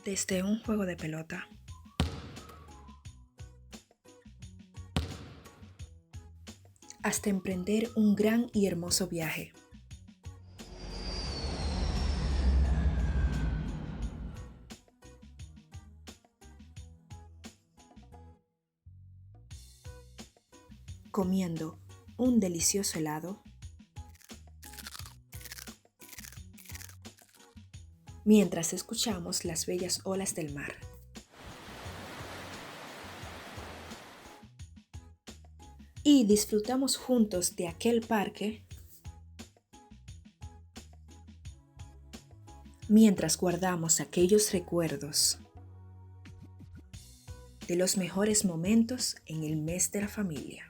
Desde un juego de pelota hasta emprender un gran y hermoso viaje. Comiendo un delicioso helado mientras escuchamos las bellas olas del mar. Y disfrutamos juntos de aquel parque mientras guardamos aquellos recuerdos de los mejores momentos en el mes de la familia.